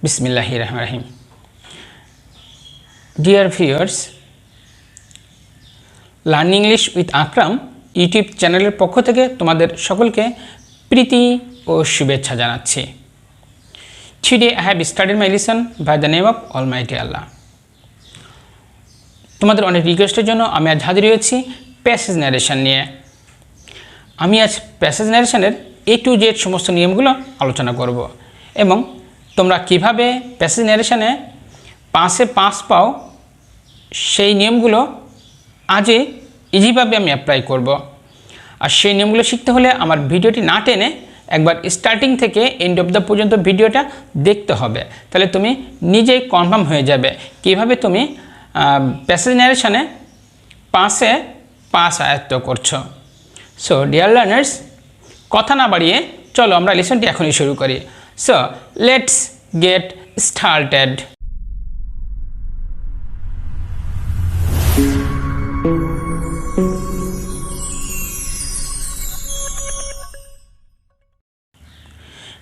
बिस्मिल्लाहिर्रहमानिर्रहीम। Dear viewers, learn English with Akram YouTube চ্যানেলের পক্ষ থেকে তোমাদের সকলকে প্রীতি ও শুভেচ্ছা জানাচ্ছি। Today I have started my lesson by the name of Almighty Allah. তোমাদের অনেক রিকোয়েস্টের জন্য আমি আজ হাজির হয়েছি প্যাসেজ ন্যারেশন নিয়ে। আমি আজ প্যাসেজ ন্যারেশনের A to Z সমস্ত নিয়মগুলো আলোচনা করব এবং তোমরা কিভাবে প্যাসেজ ন্যারেশনে 5-এ 5 পাও সেই নিয়মগুলো আজই ইজিভাবে আমি অ্যাপ্লাই করব। আর সেই নিয়মগুলো শিখতে হলে আমার ভিডিওটি না টেনে একবার স্টার্টিং থেকে এন্ড অফ দ্য পর্যন্ত ভিডিওটা দেখতে হবে, তাহলে তুমি নিজেই কনফার্ম হয়ে যাবে কিভাবে তুমি প্যাসেজ ন্যারেশনে 5-এ 5 আয়ত্ত করছো। সো ডিয়ার লার্নার্স, কথা না বাড়িয়ে চলো আমরা লেসনটি এখনই শুরু করি। So let's get started.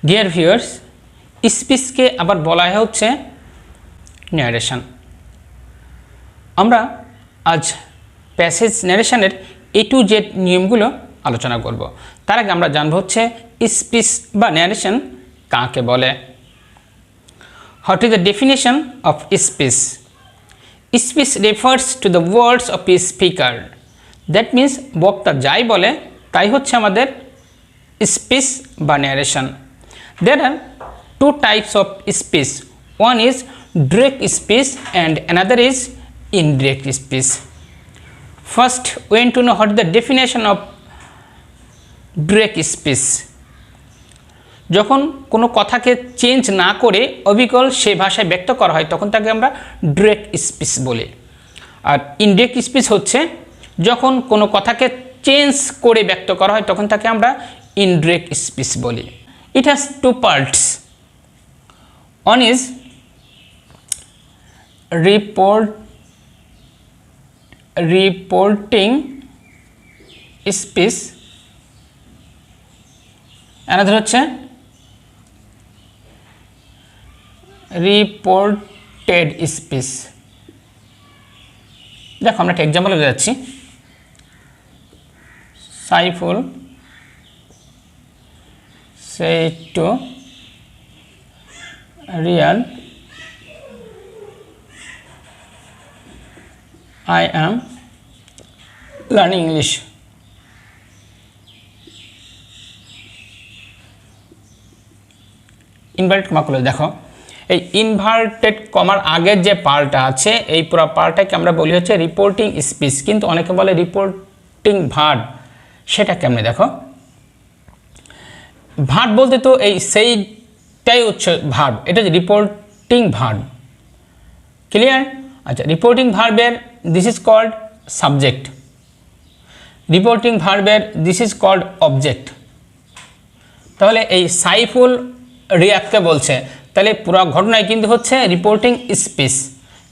Dear viewers, স্পিচকে আবার বলা হচ্ছে ন্যারেশন। আমরা আজ প্যাসেজ ন্যারেশনের A to Z নিয়মগুলো আলোচনা করব। তার আগে আমরা জানবো হচ্ছে স্পিচ বা ন্যারেশন কাকে বলে। What is the definition of speech? Speech refers to the words of A speaker. That means বক্তা যাই বলে তাই হচ্ছে আমাদের স্পিচ বা narration. There are two types of speech. One is direct speech and another is indirect speech. First, we want to know what is the definition of direct speech. যখন কোনো কথাকে চেঞ্জ না করে অবিকল সেই ভাষায় ব্যক্ত করা হয় তখন তাকে আমরা ডিরেক্ট স্পিচ বলি। আর ইনডিরেক্ট স্পিচ হচ্ছে যখন কোনো কথাকে চেঞ্জ করে ব্যক্ত করা হয় তখন তাকে আমরা ইনডিরেক্ট স্পিচ বলি। It has two parts. One is reporting speech, another হচ্ছে reported speech. দেখো আমরা একটা এক্সাম্পল যাচ্ছি। Saiful said to Rian, I am learning English. Inverted comma করলে দেখো এই ইনভার্টেড কমার আগের যে পার্টটা আছে এই পুরো পার্টটাকে আমরা বলি হচ্ছে রিপোর্টিং স্পিচ, কিন্তু অনেকে বলে রিপোর্টিং ভার্ব। সেটা কেমনে দেখো, ভার্ব বলতে তো এই সেইটাই হচ্ছে ভার্ব, এটা হচ্ছে রিপোর্টিং ভার্ব। ক্লিয়ার? আচ্ছা, রিপোর্টিং ভার্বের this is called subject, reporting ভার্বের দিস ইজ কল্ড অবজেক্ট। তাহলে এই সাইফুল রিয়াদকে বলছে, তাহলে পুরো ঘটনায় কিন্তু হচ্ছে রিপোর্টিং স্পিচ।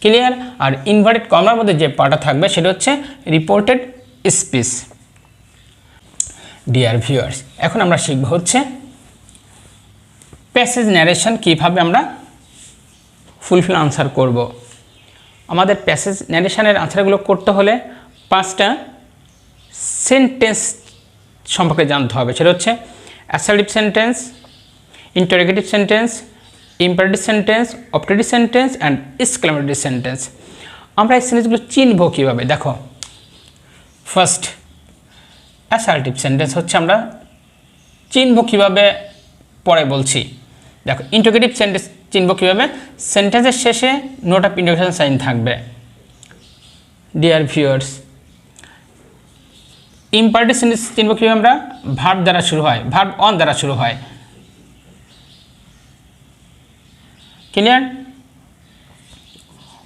ক্লিয়ার? আর ইনভার্টেড কমার মধ্যে যে পার্টটা থাকবে সেটা হচ্ছে রিপোর্টেড স্পিচ। ডিয়ার ভিউয়ার্স, এখন আমরা শিখব হচ্ছে প্যাসেজ ন্যারেশন কীভাবে আমরা ফুলফিল আনসার করব। আমাদের প্যাসেজ ন্যারেশনের আনসারগুলো করতে হলে 5টা সেন্টেন্স সম্পর্কে জানতে হবে। সেটা হচ্ছে assertive sentence, interrogative sentence, imperative sentence, objective sentence and exclamatory sentence. আমরা এই সেন্টেন্সগুলো চিনব কীভাবে দেখো। ফার্স্ট, অ্যাসার্টিভ সেন্টেন্স হচ্ছে আমরা চিনব কীভাবে পরে বলছি। দেখো, ইন্টারোগেটিভ সেন্টেন্স চিনব কীভাবে, সেন্টেন্সের শেষে নোট অফ ইন্টারোগেশন সাইন থাকবে। ডিয়ার ভিউয়ার্স, ইম্পারেটিভ সেন্টেন্স চিনব কীভাবে আমরা, ভার্ব দ্বারা শুরু হয়, ভার্ব অন দ্বারা শুরু হয়। ক্লিয়ার?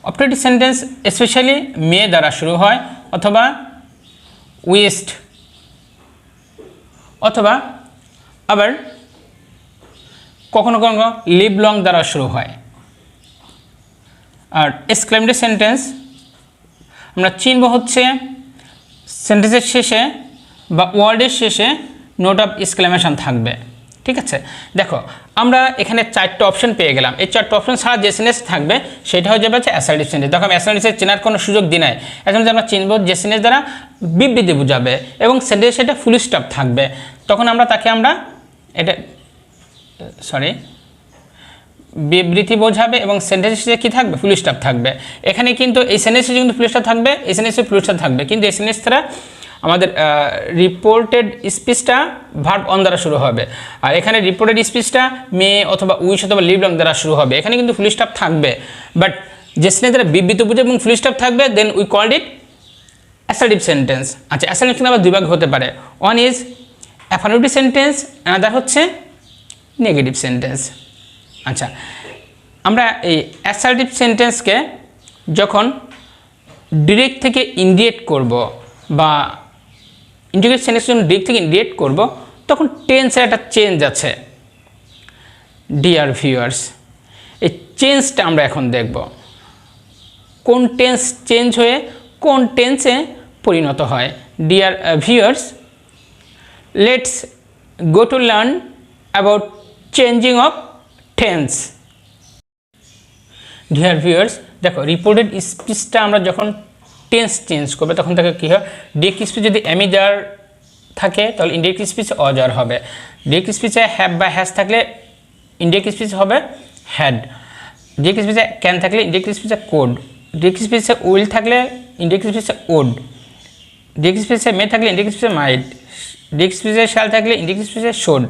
অবজেক্টিভ সেন্টেন্স স্পেশালি মে দ্বারা শুরু হয় অথবা উইস্ট, অথবা আবার কখনো কখনো লিভ লং দ্বারা শুরু হয়। আর এক্সক্লেমেটরি সেন্টেন্স আমরা চিনব হচ্ছে সেন্টেন্সের শেষে বা ওয়ার্ডের শেষে নোট অফ এক্সক্লেমেশন থাকবে। ঠিক আছে, দেখো আমরা এখানে 4টে অপশন পেয়ে গেলাম। এই 4টে অপশন ছাড়া যে সেন্টেন্স থাকবে সেটা হয়ে যাবে অ্যাসার্টিভ সেন্টেন্স। দেখো আমি অ্যাসার্টিভ চেনার কোনো সুযোগ দিই নাই। এখন যে আমরা চিনব যে সেন্টেন্স দ্বারা বিবৃতি বোঝাবে এবং সেন্টেন্স সেটা ফুল স্টপ থাকবে, তখন আমরা তাকে এটা বিবৃতি বোঝাবে এবং সেন্টেন্সে কী থাকবে, ফুল স্টপ থাকবে। এখানে কিন্তু এই সেন্টেন্সে কিন্তু ফুল স্টপ থাকবে, এই সেন্টেন্সে ফুল স্টপ থাকবে, কিন্তু এই সেন্টেন্স দ্বারা আমাদের রিপোর্টেড স্পিচটা ভার্ব অন দ্বারা শুরু হবে, আর এখানে রিপোর্টেড স্পিচটা মে অথবা উইশ অথবা লিভ লং দ্বারা শুরু হবে। এখানে কিন্তু ফুল স্টপ থাকবে, বাট যে সেন্টেন্স দ্বারা বিবৃতি বোঝাবে এবং ফুল স্টপ থাকবে, then we called it assertive sentence. আচ্ছা, অ্যাসার্টিভ সেন্টেন্স আবার দুই ভাগ হতে পারে, one is affirmative sentence, another হচ্ছে নেগেটিভ সেন্টেন্স। আচ্ছা, আমরা এই অ্যাসার্টিভ সেন্টেন্সকে যখন ডিরেক্ট থেকে ইন্ডিকেট করব বা ইন্ডিকেট সেন্টেন্স যখন ডিরেক্ট থেকে ইন্ডিকেট করব, তখন টেন্সের একটা চেঞ্জ আছে। ডিয়ার ভিউয়ার্স, এই চেঞ্জটা আমরা এখন দেখব, কোন টেন্স চেঞ্জ হয়ে কোন টেন্সে পরিণত হয়। Deer viewers, let's go to learn about changing of tense. Dear viewers, দেখো রিপোর্টেড স্পিচটা আমরা যখন টেন্স চেঞ্জ করবে তখন তাকে কী হয়, ডিরেক্ট স্পিচ যদি অ্যামিজার থাকে তাহলে ইনডিরেক্ট স্পিচ অজার হবে। ডিরেক্ট স্পিচে হ্যাভ বা হ্যাজ থাকলে ইনডিরেক্ট স্পিচ হবে হ্যাড। ডিরেক্ট স্পিচে ক্যান থাকলে ইনডিরেক্ট স্পিচে কোড। ডিরেক্ট স্পিচে উইল থাকলে ইনডিরেক্ট স্পিচে ওড। ডিরেক্ট স্পিচে মে থাকলে ইনডিরেক্ট স্পিচে মাইট। ডিরেক্ট স্পিচে শ্যাল থাকলে ইনডিরেক্ট স্পিচে শুড।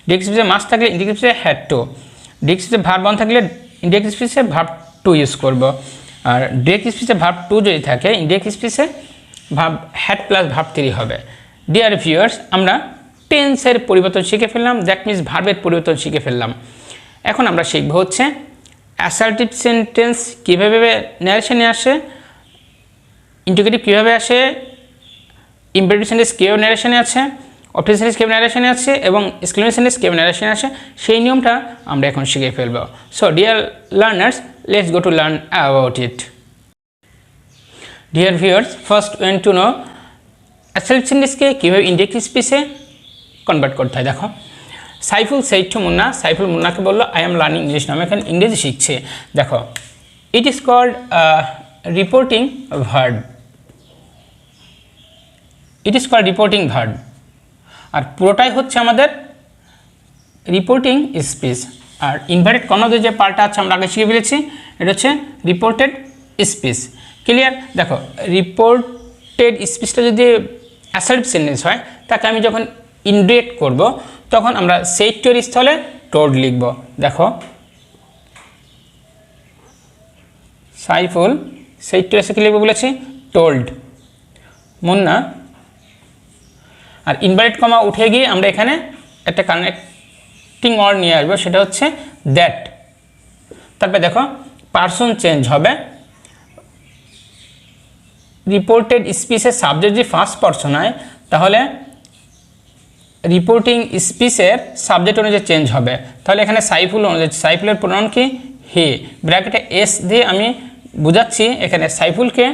ডিরেক্ট স্পিচে মাস্ট থাকলে ইনডিরেক্ট স্পিচে হ্যাড টু। ডিরেক্ট স্পিচে ভার্ব অন থাকলে ইনডিরেক্ট স্পিচে ভার্ব টু ইউজ করব। আর ডিরেক্ট স্পিচে ভার্ব টু যদি থাকে ইনডিরেক্ট স্পিচে verb had plus verb three হবে। ডিয়ার ভিউয়ার্স, আমরা টেন্সের পরিবর্তন শিখে ফেললাম, দ্যাট মিনস ভার্বের পরিবর্তন শিখে ফেললাম। এখন আমরা শিখব হচ্ছে অ্যাসার্টিভ সেন্টেন্স কীভাবে ন্যারেশনে আসে, ইন্টিগ্রেটিভ কীভাবে আসে, ইম্পারেটিভ সেন্টেন্স কীভাবে ন্যারেশনে আছে, অবজেক্টিভ সেন্টেন্স কীভাবে ন্যারেশনে আছে এবং এক্সক্লেমেটিভ সেন্টেন্স কীভাবে ন্যারেশনে আসে, সেই নিয়মটা আমরা এখন শিখে ফেলব। So dear learners, let's go to learn about it. Dear viewers, first when to know assertive সেন্টেন্সকে কীভাবে ইনডিরেক্ট স্পিচে কনভার্ট করতে হয়। দেখো, সাইফুল সেইড টু মুন্না, সাইফুল মুন্নাকে বললো আই এম লার্নিং ইংলিশ, আমি এখানে ইংরেজি শিখছে। দেখো, it is called reporting verb. It is called reporting verb, আর পুরোটাই হচ্ছে আমাদের রিপোর্টিং স্পিচ। আর ইনভার্টেড কর্নারে যে পার্টটা আছে আমরা আগে শিখে ফেলেছি, এটা হচ্ছে রিপোর্টেড স্পিচ। ক্লিয়ার? দেখো, রিপোর্টেড স্পিচটা যদি অ্যাসার্টিভ সেন্টেন্স হয়, তাকে আমি যখন ইনডিরেক্ট করব তখন আমরা সেইটের স্থলে টোল্ড লিখব। দেখো, সাইফুল সেইটের এসে কি লিখবো বলেছি, টোল্ড মুন্না। আর ইনভার্টেড কমা উঠে গিয়ে আমরা এখানে একটা কানেক্টিং ওয়ার্ড নিয়ে আসবো, সেটা হচ্ছে দ্যাট। তারপরে দেখো, পার্সন চেঞ্জ হবে। রিপোর্টেড স্পিচের সাবজেক্ট যদি ফার্স্ট পার্সন হয় তাহলে রিপোর্টিং স্পিচের সাবজেক্ট অনুযায়ী চেঞ্জ হবে। তাহলে এখানে সাইফুল অনুযায়ী, সাইফুলের প্রোনাউন কি, হি। ব্র্যাকেটে এস দিয়ে আমি বোঝাচ্ছি, এখানে সাইফুলকে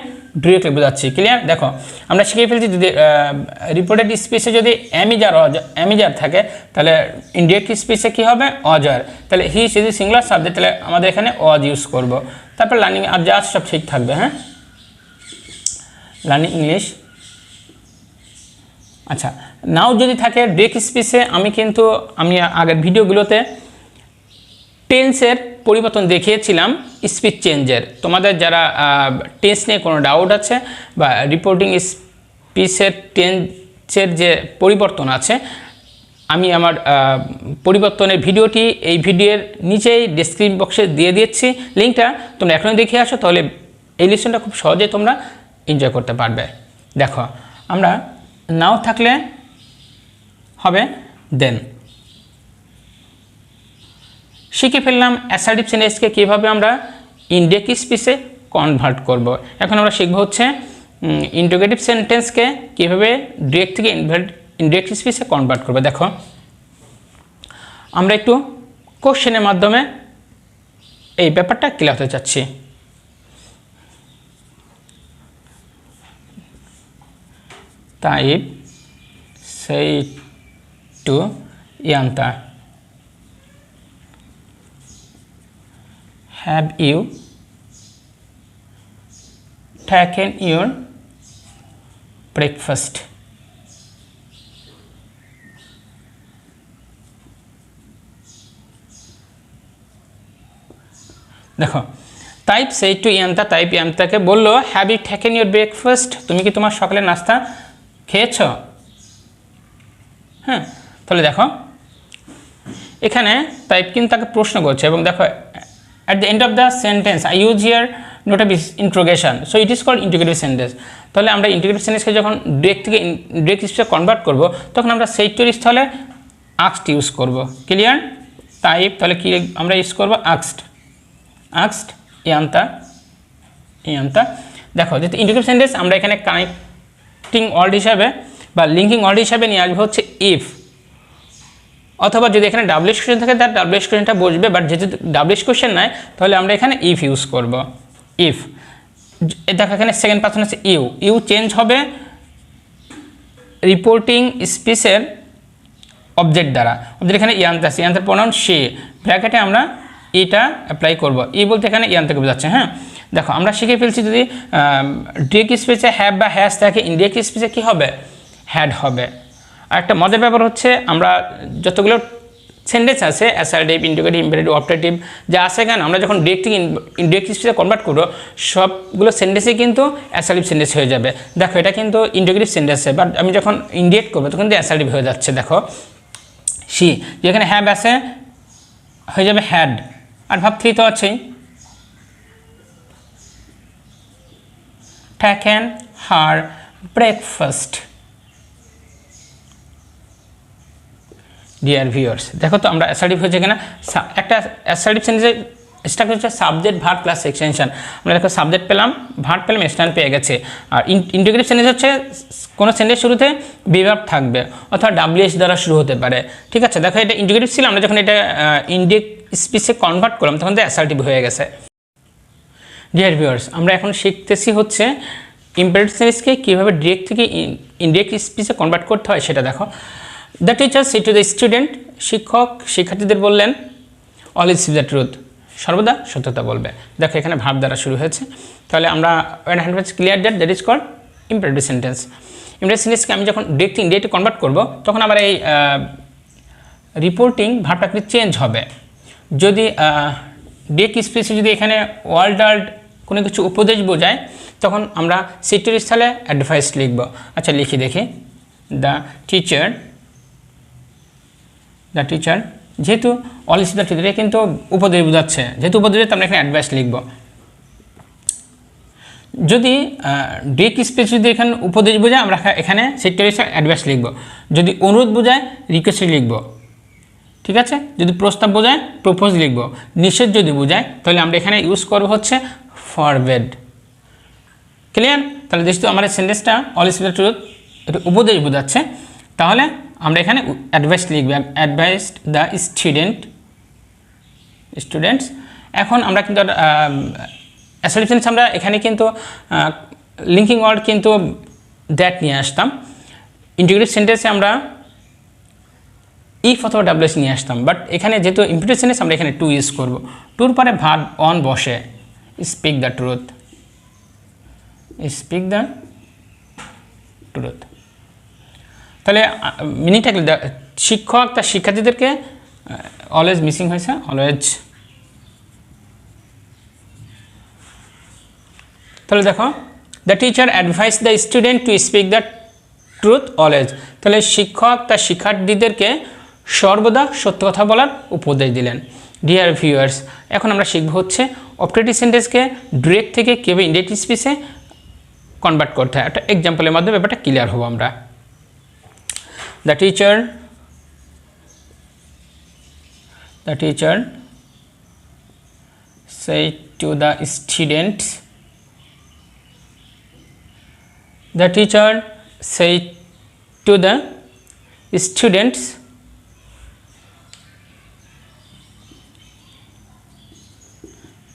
ডিরেক্টলি বোঝাচ্ছি। ক্লিয়ার? দেখো, আমরা শিখে ফেলছি যদি রিপোর্টেড স্পিচে যদি অ্যামিজার থাকে তাহলে ইনডিরেক্ট স্পিচে কী হবে, অজার। তাহলে হি যদি সিঙ্গুলার সাবজেক্ট, তাহলে আমাদের এখানে অজ ইউজ করব। তারপর লার্নিং আর যা সব ঠিক থাকবে। হ্যাঁ, লার্নিং ইংলিশ। আচ্ছা, নাও যদি থাকে ডিরেক্ট স্পিচে, আমি আগের ভিডিওগুলোতে টেন্সের পরিবর্তন দেখিয়েছিলাম স্পিচ চেঞ্জের। তোমাদের যারা টেন্স নিয়ে কোনো ডাউট আছে বা রিপোর্টিং স্পিচের টেন্সের যে পরিবর্তন আছে, আমি আমার পরিবর্তনের ভিডিওটি এই ভিডিওর নিচেই ডেসক্রিপশন বক্সে দিয়ে দিচ্ছি লিঙ্কটা, তোমরা এখনই দেখে আসো, তাহলে এই লেসনটা খুব সহজে তোমরা এনজয় করতে পারবে। দেখো, আমরা নাও থাকলে হবে দেন। শিখে ফেললাম অ্যাসার্টিভ সেন্টেন্সকে কীভাবে আমরা ইনডিরেক্ট স্পিচে কনভার্ট করব। এখন আমরা শিখব হচ্ছে ইন্টিগ্রেটিভ সেন্টেন্সকে কীভাবে ডিরেক্ট থেকে ইনডিরেক্ট স্পিচে কনভার্ট করব। দেখো, আমরা একটু কোশ্চেনের মাধ্যমে এই ব্যাপারটা ক্লিয়ার হতে চাচ্ছি। Taib said to Yanta, have you taken your breakfast? দেখো টাইপ সেই টু ইয়ান্তা, টাইপ ইয়ান্তাকে বললো have you taken your breakfast, তুমি কি তোমার সকালের নাস্তা খেয়েছ? হ্যাঁ, তাহলে দেখো এখানে টাইপ কিন্তু তাকে প্রশ্ন করছে, এবং দেখো at the end of the sentence I use here note of interrogation, so it is called integrative sentence. তাহলে আমরা ইন্টিগ্রেটিভ সেন্টেন্সকে যখন ডিরেক্ট থেকে ডিরেক্ট স্পিচে কনভার্ট করব, তখন আমরা সেই টুর স্থলে আক্সড ইউজ করব। ক্লিয়ার? টাইপ তাহলে কি আমরা ইউজ করব? আক্সড ইয়ান্তা। দেখো যেহেতু ইন্টিগ্রেটিভ সেন্টেন্স আমরা এখানে কানেক্টিং ওয়ার্ড হিসাবে বা লিঙ্কিং ওয়ার্ড হিসাবে নিয়ে আসবো হচ্ছে ইফ, অথবা যদি এখানে ডাবলিশ কোয়েশ্চেন থাকে তার ডাবলিশ কোয়েশ্চেনটা বসবে, বাট যেহেতু ডাবলিশ কোয়েশ্চেন নাই তাহলে আমরা এখানে ইফ ইউজ করব। ইফ দেখো এখানে সেকেন্ড পার্সন আছে ইউ চেঞ্জ হবে রিপোর্টিং স্পিচের অবজেক্ট দ্বারা। অবজেক্ট এখানে ইয়ান্তা আছে, ইয়ান্তার প্রোনাউন সে, ব্র্যাকেটে আমরা এটা অ্যাপ্লাই করব। বলতে এখানে ইয়ান্তাকে বোঝাচ্ছে। হ্যাঁ, দেখো আমরা শিখে ফেলছি যদি ডিরেক্ট স্পিচে হ্যাভ বা হ্যাজ থাকে, ইনডিরেক্ট স্পিচে কী হবে? হ্যাড হবে। আর একটা মজার ব্যাপার হচ্ছে আমরা যতগুলো সেন্টেন্স আছে অ্যাসার্টিভ, ইন্টিগ্রেটিভ, ইম্পারেটিভ, অপটেটিভ যা আছে কেন, আমরা যখন ডিরেক্ট থেকে ইনডিরেক্ট স্পিচে কনভার্ট করবো সবগুলো সেন্টেন্সই কিন্তু অ্যাসার্টিভ সেন্টেন্স হয়ে যাবে। দেখো এটা কিন্তু ইন্টিগ্রেটিভ সেন্টেন্সে, বাট আমি যখন ইনডিরেক্ট করবো তখন কিন্তু অ্যাসার্টিভ হয়ে যাচ্ছে। দেখো সি যেখানে হ্যাভ আছে হয়ে যাবে হ্যাড, আর ভাব থ্রি তো আছেই, taken her breakfast. Dear viewers, দেখো তো আমরা অ্যাসার্টিভ হয়েছে কিনা। একটা অ্যাসার্টিভ সেন্টেন্সের স্ট্রাকচার হচ্ছে সাবজেক্ট ভার্ব প্লাস এক্সটেনশন। আমরা দেখো সাবজেক্ট পেলাম, ভার্ব পেলাম, এক্সটেনশন পেয়ে গেছে। আর ইন্টিগ্রেটিভ সেন্টেন্স হচ্ছে কোনো সেন্টেন্স শুরুতে বিভার্ব থাকবে অথবা ডাব্লিউএস দ্বারা শুরু হতে পারে। ঠিক আছে, দেখো এটা ইন্টিগ্রেটিভ ছিল, আমরা যখন এটা ইনডিরেক্ট স্পিচে কনভার্ট করলাম তখন তো অ্যাসার্টিভ হয়ে গেছে। ডিয়ার ভিউয়ার্স, আমরা এখন শিখতেছি হচ্ছে ইম্পারেটিভ সেন্টেন্সকে কীভাবে ডিরেক্ট থেকে ইনডিরেক্ট স্পিচে কনভার্ট করতে হয় সেটা দেখো। The teacher said to the student, শিক্ষক শিক্ষার্থীদের বললেন অলওয়েজ স্পিক দ্য ট্রুথ, সর্বদা সত্যতা বলবে। দেখো এখানে ভার্ব দ্বারা শুরু হয়েছে, তাহলে আমরা when hand was clear that is called imperative sentence. Imperative সেন্টেন্সকে আমি যখন ডিরেক্ট ইনডিরেক্ট কনভার্ট করব তখন আবার এই রিপোর্টিং ভার্বটা কিন্তু চেঞ্জ হবে। যদি ডিরেক্ট স্পিচে যদি এখানে ওয়ার্ল্ড কোনো কিছু উপদেশ বোঝায় তখন আমরা সিটির স্থলে অ্যাডভাইস লিখব। আচ্ছা লিখি দেখি, দ্য টিচার যেহেতু অলওয়েজ দ্য ট্রুথ, এটা কিন্তু উপদেশ বোঝাচ্ছে, যেহেতু উপদেশ আমরা এখানে অ্যাডভাইস লিখব। যদি ডিরেক্ট স্পিচ যদি এখানে উপদেশ বোঝায় আমরা এখানে সিটির স্থলে অ্যাডভাইস লিখব। যদি অনুরোধ বোঝায় রিকোয়েস্ট লিখব। ঠিক আছে, যদি প্রস্তাব বোঝায় প্রপোজ লিখব। নিষেধ যদি বোঝায় তাহলে আমরা এখানে ইউজ করব হচ্ছে ফরবেড। ক্লিয়ার? তাহলে যেহেতু আমার সেন্টেন্সটা অলওয়েজ স্পিক দ্য ট্রুথ এটা উপদেশ বোঝাচ্ছে, তাহলে আমরা এখানে অ্যাডভাইস লিখব, অ্যাডভাইস দ্য স্টুডেন্টস। এখন আমরা কিন্তু অ্যাসার্টিভ সেন্টেন্স আমরা এখানে কিন্তু লিঙ্কিং ওয়ার্ড কিন্তু দ্যাট নিয়ে আসতাম। ইন্টিগ্রেটিভ সেন্টেন্সে আমরা ইফ অথবা ডাব্লিউএস নিয়ে আসতাম, বাট এখানে যেহেতু ইম্পারেটিভ সেন্টেন্স আমরা এখানে টু ইউজ করব। টুর পরে ভার্ব অন বসে, স্পিক দ্য ট্রুথ, তাহলে মিনিংটা শিক্ষক তার শিক্ষার্থীদেরকে অলওয়েজ মিসিং হয়েছে, অলওয়েজ। তাহলে দেখো the teacher advise the student to speak the truth always, তাহলে শিক্ষক তার শিক্ষার্থীদেরকে সর্বদা সত্য কথা বলার উপদেশ দিলেন। ডিয়ার ভিউয়ার্স, এখন আমরা শিখব হচ্ছে অপটেটিভ সেন্টেন্সকে ডিরেক্ট থেকে কীভাবে ইনডিরেক্ট স্পিচে কনভার্ট করতে হয়। একটা এক্সাম্পলের মাধ্যমে ব্যাপারটা ক্লিয়ার হবো আমরা। The teacher said to the students, the teacher said to the students,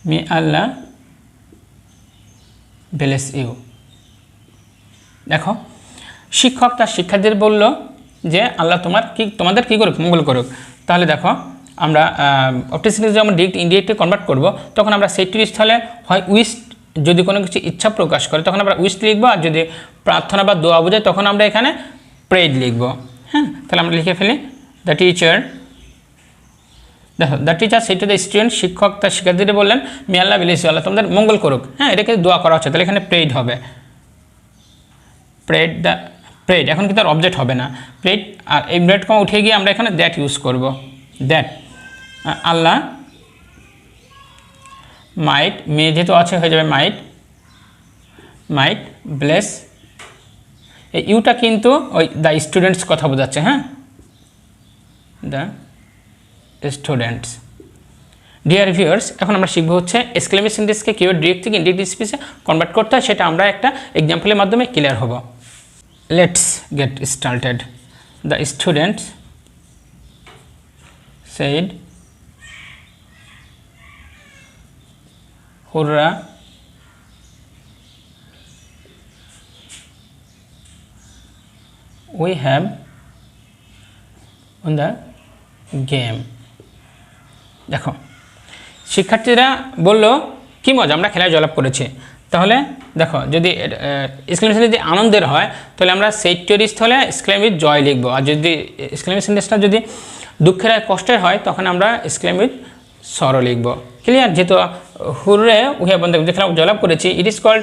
may Allah bless you. দেখো শিক্ষক তার শিক্ষার্থীদের বলল যে আল্লাহ তোমাদের কি করুক, মঙ্গল করুক। তাহলে দেখো আমরা অবজেক্ট সেন্টেন্স যখন ডিরেক্ট ইনডিরেক্টে কনভার্ট করব তখন আমরা সেইটির স্থলে হয় উইশ, যদি কোনো কিছু ইচ্ছা প্রকাশ করে তখন আমরা উইশ লিখবো, আর যদি প্রার্থনা বা দোয়া বোঝায় তখন আমরা এখানে প্রেড লিখব। হ্যাঁ, তাহলে আমরা লিখে ফেলি দ্য টিচার, দেখো দ্য টিচার সেই টু দ্য স্টুডেন্ট, শিক্ষক তার শিক্ষার্থীদের বললেন মে আল্লাহ ব্লেস ইউ, আল্লাহ তোমাদের মঙ্গল করুক। হ্যাঁ, এটাকে দোয়া করা হচ্ছে, তাহলে এখানে প্রেড হবে, প্রেড দ্য প্রেড, এখন কিন্তু আর অবজেক্ট হবে না প্রেড, আর এই ব্রেড কমা উঠে গিয়ে আমরা এখানে দ্যাট ইউজ করব, দ্যাট আল্লাহ মাইট, মে যেহেতু আছে হয়ে যাবে মাইট, মাইট ব্লেস, এই ইউটা কিন্তু ওই দ্য স্টুডেন্টস কথা বোঝাচ্ছে। হ্যাঁ, দ্য স্টুডেন্টস। ডিয়ার ভিউয়ার্স, এখন আমরা শিখবো হচ্ছে এক্সক্লেমেশন সেন্টেন্সকে কীভাবে ডিরেক্ট থেকে ইনডিরেক্ট স্পিচে কনভার্ট করতে হয়, সেটা আমরা একটা এক্সাম্পলের মাধ্যমে ক্লিয়ার হব। Let's get started. The students said hurrah, we have won the game। দেখো শিক্ষার্থীরা বলল কি মজা, আমরা খেলায় জয়লাভ করেছি। তাহলে দেখো যদি এক্সক্লেমেশন যদি আনন্দের হয় তাহলে আমরা সেইটির স্থলে এক্সক্লেম উইথ জয় লিখব, আর যদি এক্সক্লেমেশন সেন্টেন্সটা যদি দুঃখের আর কষ্টের হয় তখন আমরা এক্সক্লেম উইথ সরো লিখব। ক্লিয়ার? যেহেতু hurrah we have won the, যে খেলা জয়লাভ করেছি, it is called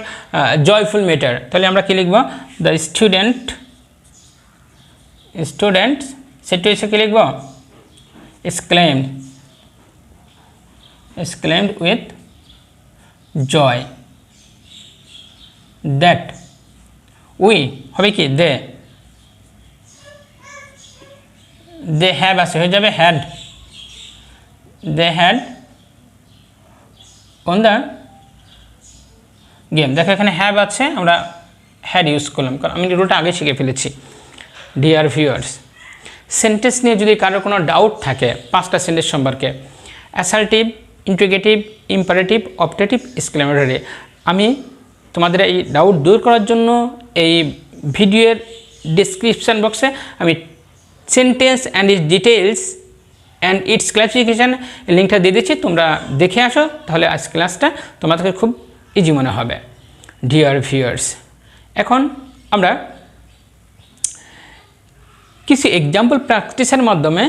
joyful matter, তাহলে আমরা কি লিখব? দ্য স্টুডেন্ট সেটি এসে কি লিখব? exclaimed with joy that we হবে কি they have আছে হয়ে যাবে had, they had on the game। দেখো এখানে have আছে, আমরা had ইউজ করলাম কারণ আমি রুলটা আগে শিখে ফেলেছি। ডিয়ার ভিউয়ার্স, সেন্টেন্স নিয়ে যদি কারোর কোনো ডাউট থাকে পাঁচটা সেন্টেন্স সম্পর্কে, assertive, integrative, imperative, optative, exclamatory, আমি তোমাদের এই ডাউট দূর করার জন্য এই ভিডিওর ডিসক্রিপশান বক্সে আমি sentence and it's details and it's classification লিঙ্কটা দিয়ে দিচ্ছি, তোমরা দেখে আসো, তাহলে আজ ক্লাসটা তোমাদেরকে খুব ইজি মনে হবে। ডিয়ার ভিউয়ার্স, এখন আমরা কিছু এক্সাম্পল প্র্যাকটিসের মাধ্যমে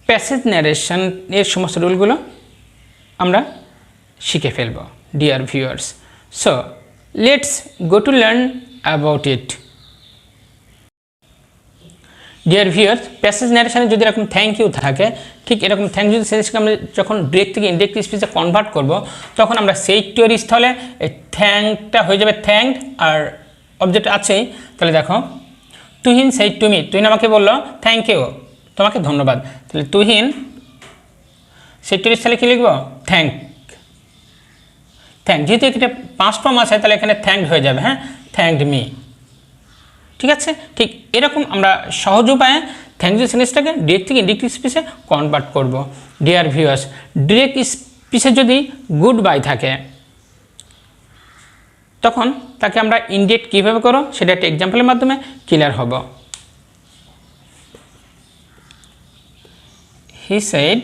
প্যাসেজ ন্যারেশন এর সমস্ত রুলগুলো আমরা শিখে ফেলব। Dear viewers, so let's go to learn about it. Dear viewers, passage ন্যারেশনে যদি এরকম থ্যাংক ইউ থাকে, ঠিক এরকম থ্যাংক ইউ সেন্টেন্সকে আমরা যখন ডিরেক্ট থেকে ইনডিরেক্ট স্পিচে কনভার্ট করব তখন আমরা সেই টুয়ের স্থলে এই থ্যাংকটা হয়ে যাবে থ্যাংকড, আর অবজেক্ট আছেই। তাহলে দেখো তুহিন সেই টু মি, তুহিন আমাকে বললো থ্যাংক ইউ, তোমাকে ধন্যবাদ, তাহলে তুহিন সেই টুয়ের স্থলে কী লিখব? থ্যাংক। যেহেতু এটা পাস্ট ফর্ম আছে তাহলে এখানে থ্যাংকড হয়ে যাবে। হ্যাঁ, থ্যাংকড মি, ঠিক আছে। ঠিক এরকম আমরা সহজ উপায়ে থ্যাংক ইউ সেন্টেন্সটাকে ডিরেক্ট থেকে ইনডিরেক্ট স্পিচে কনভার্ট করব। ডিয়ার ভিউয়ার্স, ডিরেক্ট স্পিচে যদি গুড বাই থাকে তখন তাকে আমরা ইনডিরেক্ট কীভাবে করো সেটা একটা এক্সাম্পলের মাধ্যমে ক্লিয়ার হব। He said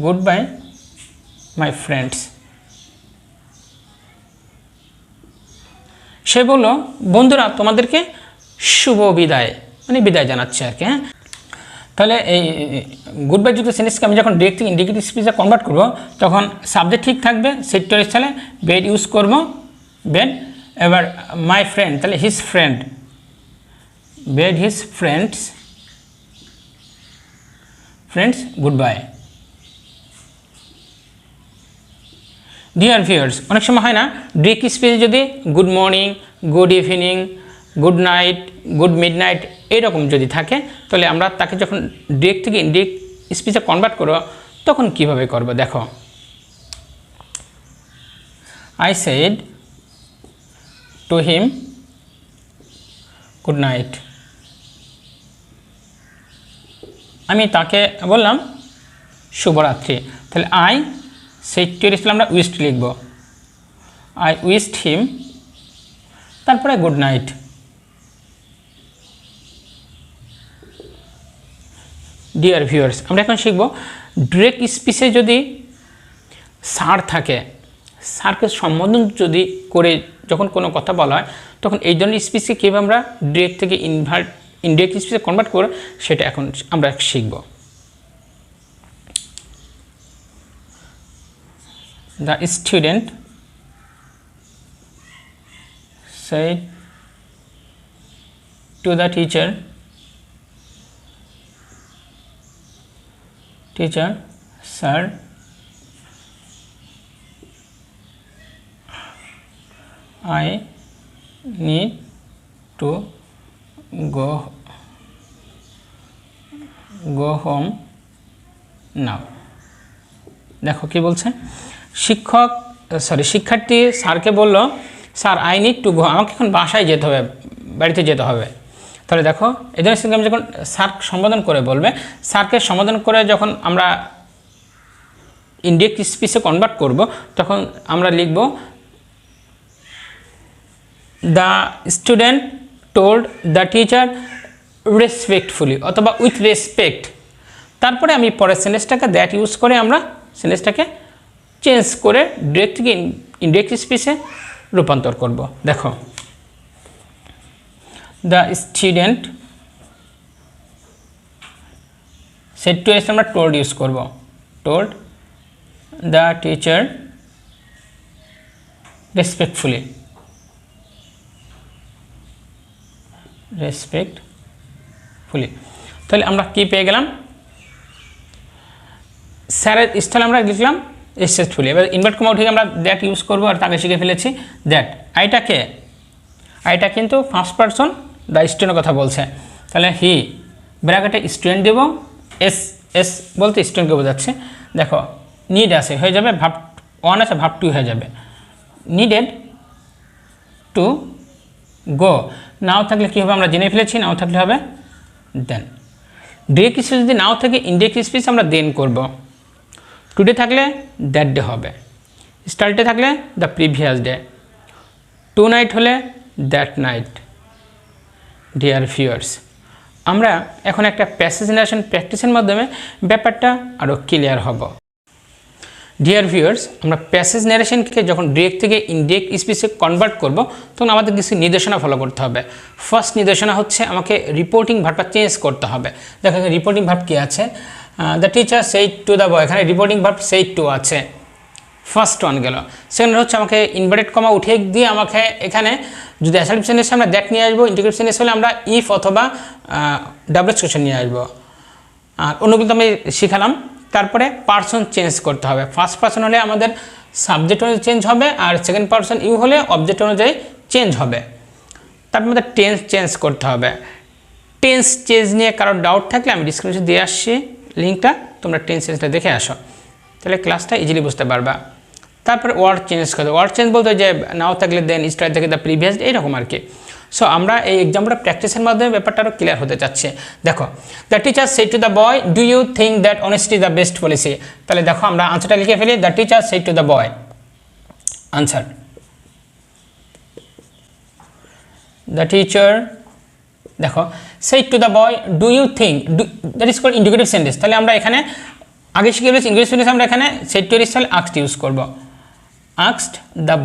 goodbye my friends, সে বলল বন্ধুরা তোমাদেরকে শুভ বিদায়, মানে বিদায় জানাচ্ছে আর কি। হ্যাঁ, তাহলে এই গুড বাই যুক্ত সেন্টেন্সকে আমি যখন ডিরেক্ট থেকে ইন্ডিকেটিভ স্পিচে কনভার্ট করব তখন সাবজেক্ট ঠিক থাকবে, সেক্টরের স্থলে বেড ইউজ করব, বেড। এবার মাই ফ্রেন্ড, তাহলে his friend, bed his friends good bye. Dear viewers, অনেক সময় হয় না ডিরেক্ট স্পিচে যদি good morning, good evening, good night, good mid night এরকম যদি থাকে তাহলে আমরা তাকে যখন ডিরেক্ট থেকে ইনডিরেক্ট স্পিচে কনভার্ট করব তখন কিভাবে করব? দেখো, I said to him good night, আমি তাকে বললাম শুভরাত্রি, তাহলে আই সেইটির স্থলে আমরা উইস্ট লিখব, আই উইস্ট হিম, তারপরে গুড নাইট। ডিয়ার ভিউয়ার্স, আমরা এখন শিখব ডিরেক্ট স্পিচে যদি স্যার থাকে, স্যারকে সম্বোধন যদি করে যখন কোনো কথা বলা হয় তখন এই ধরনের স্পিচকে কীভাবে আমরা ডিরেক্ট থেকে ইনডিরেক্ট স্পিচে কনভার্ট করে সেটা এখন আমরা শিখব। The student said to the teacher, sir, I need to go home now. দেখো কি বলছে, শিক্ষার্থী স্যারকে বলল, sir I need to go, আমাকে এখন বাসায় যেতে হবে, বাড়িতে যেতে হবে। তাহলে দেখো এই ধরনের আমি যখন স্যার সম্বোধন করে বলবে, স্যারকে সম্বোধন করে যখন আমরা ইনডিরেক্ট স্পিচে কনভার্ট করব তখন আমরা লিখব the student told the teacher respectfully অথবা উইথ রেসপেক্ট। তারপরে আমি পরের সেন্টেন্সটাকে দ্যাট ইউজ করে আমরা সেন্টেন্সটাকে চেঞ্জ করে ডিরেক্ট থেকে ইনডিরেক্ট স্পিচে রূপান্তর করব। দেখো দ্য স্টুডেন্ট সেড টু এসে আমরা টোল্ড ইউজ করব, টোল্ড দ্য টিচার রেসপেক্টফুলি, তাহলে আমরা কি পেয়ে গেলাম, স্যারের স্থলে আমরা লিখলাম রেসপেক্টফুলি। এবার ইনভার্ট কমা উঠে আমরা দ্যাট ইউজ করবো আর তাকে শিখে ফেলেছি দ্যাট। আইটা কিন্তু ফার্স্ট পারসন দ্য স্টুডেন্টের কথা বলছে, তাহলে হি ব্র্যাকেটে স্টুডেন্ট দেব, এস বলতে স্টুডেন্টকে বোঝাচ্ছে। দেখো নিড আছে হয়ে যাবে ভাব 1 আছে ভাব 2 হয়ে যাবে, নিডেড টু গো। নাও থাকলে কী হবে আমরা জেনে ফেলেছি, নাও থাকলে হবে দেন। ডিরেক্ট স্পিচ যদি নাও থাকে ইনডিরেক্ট স্পিচ আমরা দেন করব। টুডে থাকলে দ্যাট ডে হবে, স্টারডে থাকলে the previous day, tonight হলে দ্যাট নাইট। ডিয়ার ভিউয়ার্স, আমরা এখন একটা প্যাসেজ জেনারেশন প্র্যাকটিসের মাধ্যমে ব্যাপারটা আরও ক্লিয়ার হব। ডিয়ার ভিউয়ার্স, আমরা প্যাসেজ ন্যারেশনকে যখন ডিরেক্ট থেকে ইনডিরেক্ট স্পিচে কনভার্ট করব তখন আমাদের কিছু নির্দেশনা ফলো করতে হবে। ফার্স্ট নির্দেশনা হচ্ছে আমাকে রিপোর্টিং ভার্বটা চেঞ্জ করতে হবে। দেখো রিপোর্টিং ভার্ব কী আছে, the teacher said to the বয়, এখানে রিপোর্টিং ভার্ব সেইড টু আছে, ফার্স্ট ওয়ান গেল। সেকেন্ড হচ্ছে আমাকে ইনভার্টেড কমা উঠে দিয়ে আমাকে এখানে যদি অ্যাসার্টিভ সেন্টেন্সে আমরা দ্যাট নিয়ে আসবো, ইন্টিগ্রেটিভ সেন্টেন্স হলে আমরা ইফ অথবা ডাবল কোশ্চেন নিয়ে আসবো। আর অন্যগুলো আমি শিখালাম। তারপরে পার্সন চেঞ্জ করতে হবে, ফার্স্ট পার্সন হলে আমাদের সাবজেক্ট অনুযায়ী চেঞ্জ হবে, আর সেকেন্ড পার্সন ইউ হলে অবজেক্ট অনুযায়ী চেঞ্জ হবে। তারপর আমাদের টেন্স চেঞ্জ করতে হবে। টেন্স চেঞ্জ নিয়ে কারোর ডাউট থাকলে আমি ডিসক্রিপশনে দিয়ে আসছি লিঙ্কটা, তোমরা টেন্স চেঞ্জটা দেখে আসো, তাহলে ক্লাসটা ইজিলি বুঝতে পারবা। তারপরে ওয়ার্ড চেঞ্জ করতে, ওয়ার্ড চেঞ্জ বলতে যে নাও থাকলে দেন, স্টার থেকে দ্য প্রিভিয়াস, এইরকম আর কি। সো আমরা এই এক্সাম্পলটা প্র্যাকটিসের মাধ্যমে ব্যাপারটা আরও ক্লিয়ার হতে যাচ্ছে। দেখো the teacher said to the boy, do you think that honesty is the best policy. তাহলে দেখো আমরা আনসারটা লিখে ফেলি, the teacher said to the boy, answer the teacher, দেখো said to the boy, do you think, that is called indicative sentence. তাহলে আমরা এখানে আগে শিখে ফেলেছি ইংলিশ সেন্টেন্স, আমরা এখানে সেড টু এর স্থলে আস্কড ইউজ করব, আস্কড দ্য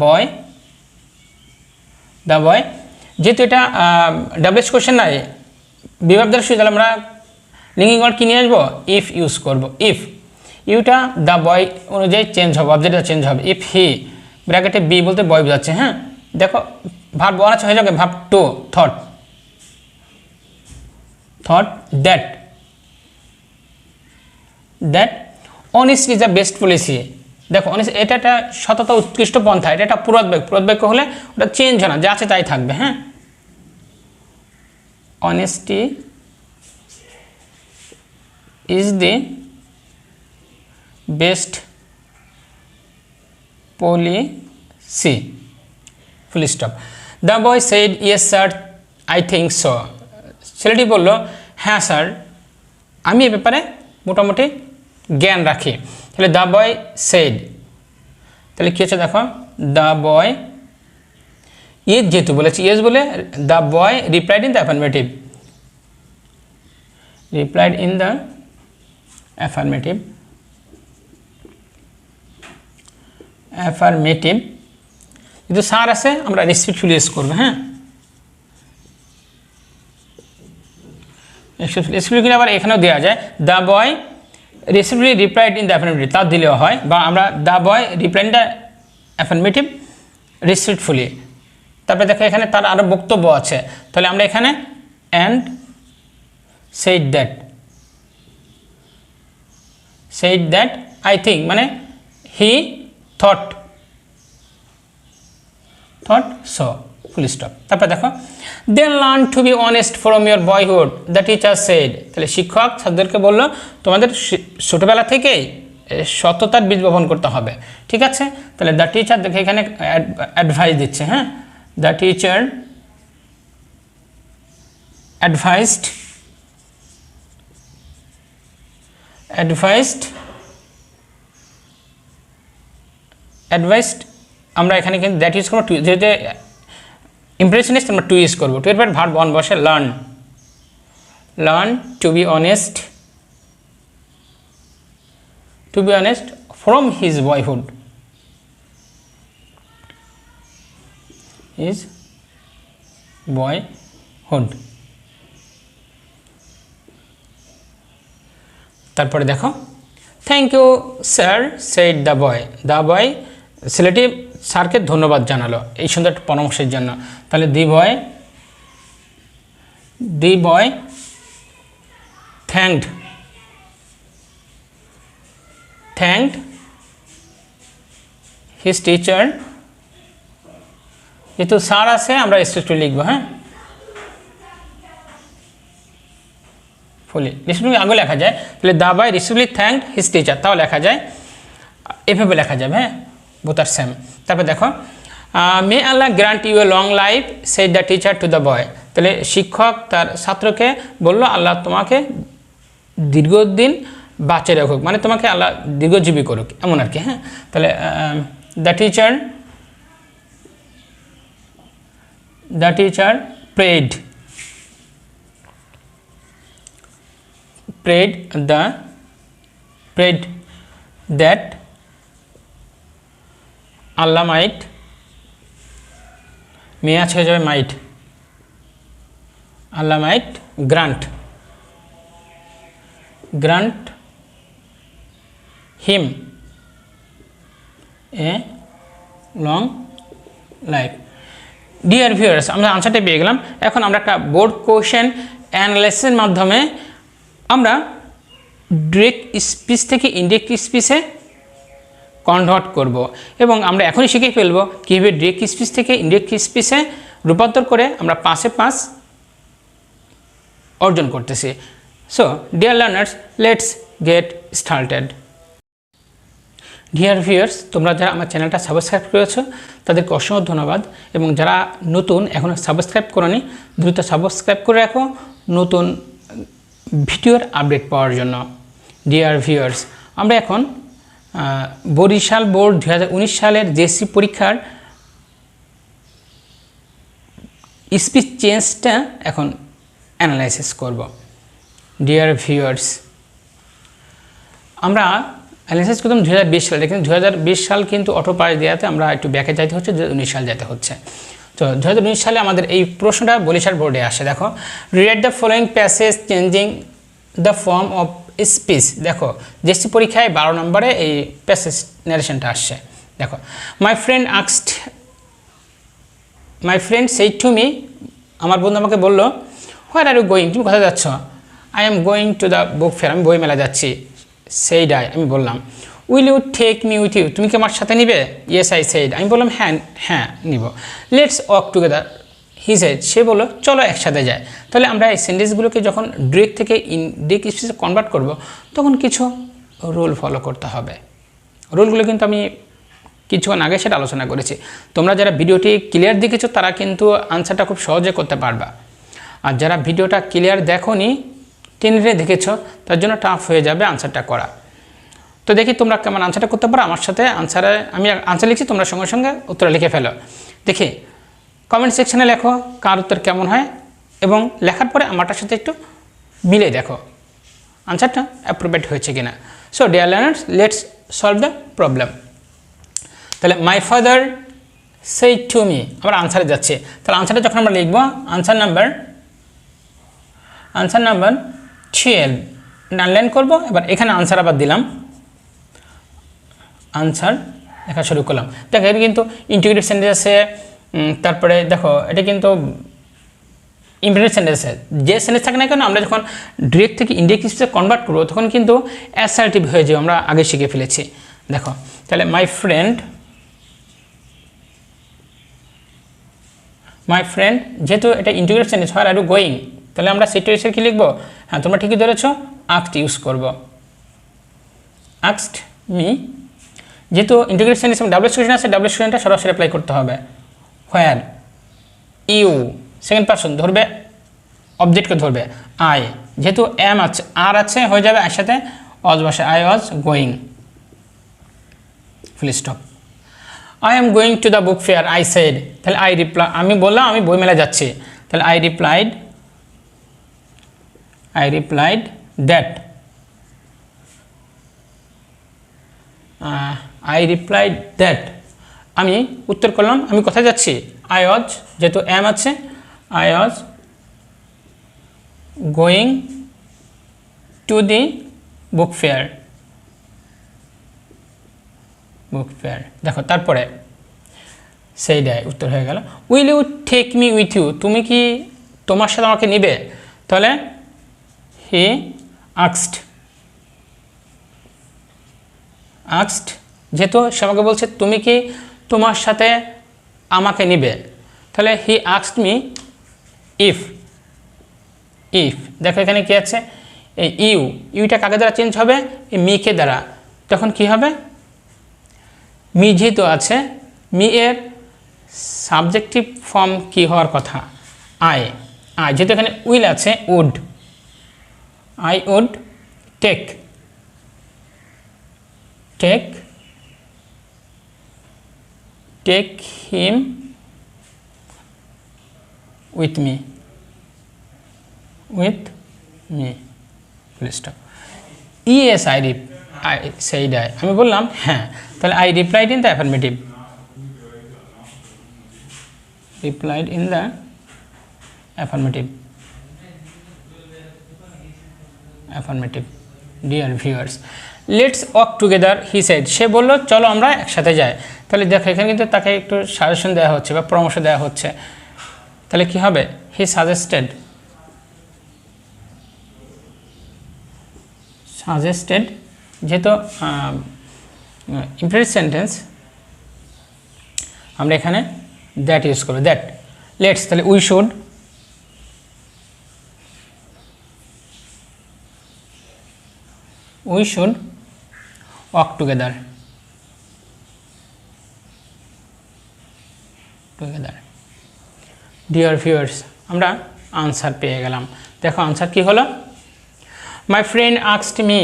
বয়, যেহেতু এটা ডাবল কোশ্চেন নাই বিভাগ দ্বারা শুরু, তাহলে আমরা লিঙ্কিং ওয়ার্ড কী নিয়ে আসবো, ইফ ইউজ করব। ইফ ইউটা দ্য বয় অনুযায়ী চেঞ্জ হবে, অবজেক্টটা চেঞ্জ হবে। ইফ হি ব্র্যাকেটে বি বলতে বয় বোঝাচ্ছে। হ্যাঁ দেখো ভার্ব 1 আছে হয়ে যাবে verb 2, thought that honest is the best policy. দেখো অনেস্ট এটা একটা সততা উৎকৃষ্ট পন্থা, এটা একটা পুরোৎবাক্য হলে ওটা চেঞ্জ হয় না, যা আছে তাই থাকবে। হ্যাঁ honesty is the best policy, full stop. The boy said yes sir I think so, ছেলেটি বলল হ্যাঁ স্যার আমি এ ব্যাপারে মোটামুটি জ্ঞান রাখি। তাহলে দ্য বয় সেড, তাহলে কী হচ্ছে দেখো দ্য বয় ইয়েস যেহেতু বলেছি ইয়েস বলে the boy replied in the affirmative, replied in the affirmative, affirmative কিন্তু স্যার আছে আমরা রেসপেক্টফুলি ইউজ করবো। হ্যাঁ, রেসপেক্টফুলি আবার এখানেও দেওয়া যায়, the boy respectfully replied in the affirmative, তা দিলেও হয়, বা আমরা the boy replied the affirmative respectfully. তারপরে দেখো এখানে তার আরও বক্তব্য আছে, তাহলে আমরা এখানে and said that I think মানে he thought so, full stop। তারপরে দেখো then learn to be honest from your boyhood, the teacher said, তাহলে শিক্ষক ছাত্রদেরকে বললো তোমাদের ছোটবেলা থেকেই সততার বীজ বপন করতে হবে। ঠিক আছে, তাহলে দ্য টিচার দেখে এখানে অ্যাডভাইস দিচ্ছে। হ্যাঁ, দ্য টিচার অ্যাডভাইসড আমরা এখানে কিন্তু দ্যাট ইউজ করবো, যেহেতু ইমপ্রেশনিস্ট আমরা টু ইউজ করবো। টু এর পর ভার্ব ওয়ান বসে learn to be honest from his boyhood, তারপরে দেখো thank you sir said the boy, ছেলেটি স্যারকে ধন্যবাদ জানালো এই সুন্দর একটা পরামর্শের জন্য। তাহলে দি বয় থ্যাঙ্কড হিজ টিচার, যেহেতু স্যার আছে আমরা স্ট্রেটলি লিখবো। হ্যাঁ, ফুলি রিসিভলি আগে লেখা যায়, তাহলে দা বাই রিসিভলি থ্যাঙ্কড হিজ টিচার, তাও লেখা যায়, এভাবে লেখা যাবে। হ্যাঁ, বোথ আর সেম। তারপর দেখো may Allah grant you a long life said the teacher to the boy, তাহলে শিক্ষক তার ছাত্রকে বললো আল্লাহ তোমাকে দীর্ঘদিন বাঁচে রাখুক, মানে তোমাকে আল্লাহ দীর্ঘজীবী করুক, এমন আর কি। হ্যাঁ, তাহলে the teacher prayed that Allah might, may আছে হয়ে যাবে might, Allah might grant him a long life। Deer viewers, আমরা আনসারটা পেয়ে গেলাম। এখন আমরা একটা বোর্ড কোশ্চেন অ্যানালাইসিসের মাধ্যমে আমরা ডিরেক্ট স্পিচ থেকে ইনডিরেক্ট স্পিচে কনভার্ট করব, এবং আমরা এখনই শিখে ফেলবো কীভাবে ডিরেক্ট স্পিচ থেকে ইনডিরেক্ট স্পিচে রূপান্তর করে আমরা 5-এ 5 অর্জন করতেছি। So dear learners, let's get started. Dear viewers, তোমরা যারা আমার চ্যানেলটা সাবস্ক্রাইব করেছো তাদেরকে অসংখ্য ধন্যবাদ, এবং যারা নতুন এখনও সাবস্ক্রাইব করোনি দ্রুত সাবস্ক্রাইব করে রাখো নতুন ভিডিওর আপডেট পাওয়ার জন্য। ডিয়ার ভিউয়ার্স, আমরা এখন বরিশাল বোর্ড 2019 সালের জেএসসি পরীক্ষার স্পিচ চেঞ্জটা এখন অ্যানালাইসিস করব। ডিয়ার ভিউয়ার্স, আমরা অ্যানালাইসিস করতাম 2020 সালে, কিন্তু 2020 সাল কিন্তু অটো পাস দেওয়াতে আমরা একটু ব্যাকে যাইতে হচ্ছে, 2019 সাল যেতে হচ্ছে। তো 2019 সালে আমাদের এই প্রশ্নটা বরিশাল বোর্ডে আসে। দেখো, read the following passage changing the form of speech. দেখো, জেএসসি পরীক্ষায় 12 নম্বরে এই প্যাসেজ ন্যারেশনটা আসছে। দেখো, my friend said to me, আমার বন্ধু আমাকে বললো, হোয়ার আর ইউ গোয়িং, তুমি কোথায় যাচ্ছ? I am going to the book fair, আমি বই মেলা যাচ্ছি। সেইড আমি বললাম, will you take me with you, তুমি কি আমার সাথে নিবে? ইয়েস আই সেইড, আমি বললাম হ্যাঁ নিব। Let's walk together, he said, সে বললো চলো একসাথে যায়। তাহলে আমরা এই সেন্টেন্সগুলোকে যখন ডিরেক্ট থেকে ইনডিরেক্ট স্পিচে কনভার্ট করব, তখন কিছু রুল ফলো করতে হবে। রুলগুলো কিন্তু আমি কিছুক্ষণ আগে সেটা আলোচনা করেছি। তোমরা যারা ভিডিওটি ক্লিয়ার দেখেছো তারা কিন্তু আনসারটা খুব সহজে করতে পারবা, আর যারা ভিডিওটা ক্লিয়ার দেখোনি, টেনে দেখেছো, তার জন্য টাফ হয়ে যাবে আনসারটা করা। তো দেখি তোমরা কেমন আনসারটা করতে পারো। আমার সাথে আমি আনসার লিখছি, তোমরা সঙ্গে সঙ্গে উত্তর লিখে ফেলো। দেখি কমেন্ট সেকশানে লেখো কার উত্তর কেমন হয়, এবং লেখার পরে আমারটার সাথে একটু মিলে দেখো আনসারটা অ্যাপ্রোপ্রিয়েট হয়েছে কিনা। So dear learners, let's solve the problem. তাহলে মাই ফাদার সেই টু মি, আমরা আনসারে যাচ্ছি। তাহলে আনসারটা যখন আমরা লিখবো, আনসার নাম্বার 12 আনলাইন করবো। এবার এখানে আনসার আবার দিলাম, আনসার লেখা শুরু করলাম। দেখো এটা কিন্তু ইন্টিগ্রেটিভ সেন্টেন্স আছে, তারপরে দেখো এটা কিন্তু ইম্পারেটিভ সেন্টেন্স আছে। যে সেন্টেন্স থাকে না কেন, আমরা যখন ডিরেক্ট থেকে ইনডিরেক্ট স্পিচে কনভার্ট করবো তখন কিন্তু অ্যাসার্টিভ হয়ে যাবে, আমরা আগে শিখে ফেলেছি। দেখো তাহলে মাই ফ্রেন্ড, যেহেতু এটা ইন্টিগ্রেটিভ সেন্টেন্স, হয় আর গোয়িং, তাহলে আমরা সিচুয়েশন কি লিখবো? হ্যাঁ, তোমরা ঠিকই ধরেছো, আস্কড ইউজ করবো। আস্কড মি, যেহেতু ইন্টিগ্রেটিভ সেন্টেন্স ডাবল স্টুডেন্ট আছে, ডাবল স্টুডেন্টটা সরাসরি অ্যাপ্লাই করতে হবে। হোয়ার ইউ, সেকেন্ড পারসন ধরবে, অবজেক্টকে ধরবে। আই, যেহেতু এম আছে, আর আছে, হয়ে যাবে এর সাথে ওয়াজ বসে, I was going, full stop. I am going to the book fair, I said, তাহলে আই রিপ্লাই, আমি বললাম আমি বই মেলা যাচ্ছি, তাহলে আই রিপ্লাইড দ্যাট, আমি উত্তর করলাম আমি কোথায় যাচ্ছি। আই ওয়াজ, যেহেতু এম আছে, I was going to the book fair. দেখো তারপরে সেইটাই উত্তর হয়ে গেল। Will you take me with you, তুমি কি তোমার সাথে আমাকে নিবে? তাহলে হি আস্কড, যেহেতু সে আমাকে বলছে তুমি কি তোমার সাথে আমাকে নিবে, তাহলে হি আস্কড মি ইফ। দেখো এখানে কি আছে, এই ইউটা কাকে দ্বারা চেঞ্জ হবে? এই মিকে দ্বারা। তখন কি হবে? মি যেহেতু আছে, মি এর সাবজেক্টিভ ফর্ম কি হওয়ার কথা? আই। যেহেতু এখানে উইল আছে, would, I would take him with me, full stop. Yes I said, আমি বললাম হ্যাঁ, তাহলে I replied in the affirmative, dear viewers, let's walk together he said, সে বলল চলো আমরা একসাথে যাই। তাহলে দেখো এখানে কিন্তু তাকে একটু সাজেশন দেওয়া হচ্ছে বা পরামর্শ দেওয়া হচ্ছে। তাহলে কি হবে? হি সাজেস্টেড, যেহেতু ইম্পারেটিভ সেন্টেন্স, আমরা এখানে দ্যাট ইউজ করবো, দ্যাট। লেটস, তাহলে we should, walk together, deer viewers, আমরা আনসার পেয়ে গেলাম। দেখো আনসার কি হলো? মাই ফ্রেন্ড আস্কড মি,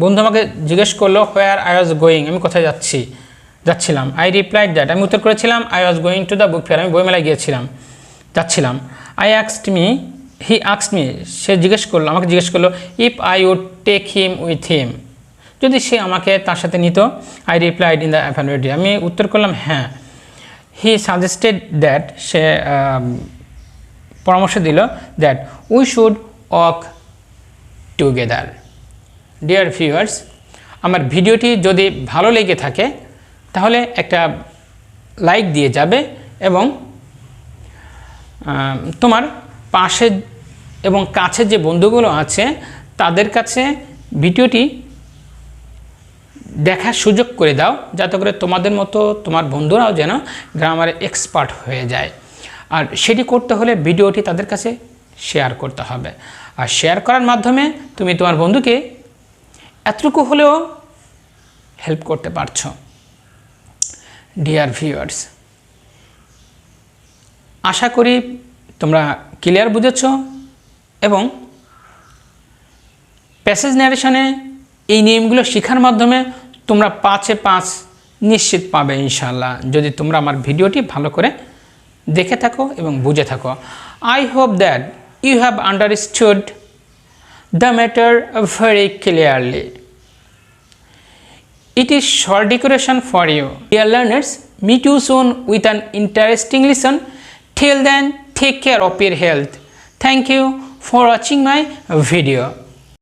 বন্ধু আমাকে জিজ্ঞেস করলো হোয়ার আই ওয়াজ গোয়িং, আমি কোথায় যাচ্ছিলাম। আই রিপ্লাইড দ্যাট, আমি উত্তর করেছিলাম I was going to the book fair, আমি বইমেলায় যাচ্ছিলাম। হি আস্কড মি, সে আমাকে জিজ্ঞেস করলো if I would take him with him, যদি সে আমাকে তার সাথে নিত। I replied in the affirmative, আমি উত্তর করলাম হ্যাঁ। হি সাজেস্টেড দ্যাট, সে পরামর্শ দিল that we should walk together. Dear viewers, আমার ভিডিওটি যদি ভালো লেগে থাকে তাহলে একটা লাইক দিয়ে যাবে এবং তোমার পাশে এবং কাছে যে বন্ধুগুলো আছে তাদের কাছে ভিডিওটি দেখার সুযোগ করে দাও, যাতে করে তোমাদের মতো তোমার বন্ধুরাও যেন গ্রামারে এক্সপার্ট হয়ে যায়। আর সেটি করতে হলে ভিডিওটি তাদের কাছে শেয়ার করতে হবে। আর শেয়ার করার মাধ্যমে তুমি তোমার বন্ধুকে এতটুকু হলেও হেল্প করতে পারছো। ডিয়ার ভিউয়ার্স, আশা করি তোমরা ক্লিয়ার বুঝেছো এবং প্যাসেজ ন্যারেশনে এই নিয়মগুলো শেখার মাধ্যমে তোমরা 5-এ 5 নিশ্চিত পাবে ইনশাআল্লাহ, যদি তোমরা আমার ভিডিওটি ভালো করে দেখে থাকো এবং বুঝে থাকো। I hope that you have understood the matter very clearly. It is short decoration for you. Dear learners, meet you soon with an interesting lesson. Till then, take care of your health. Thank you for watching my video.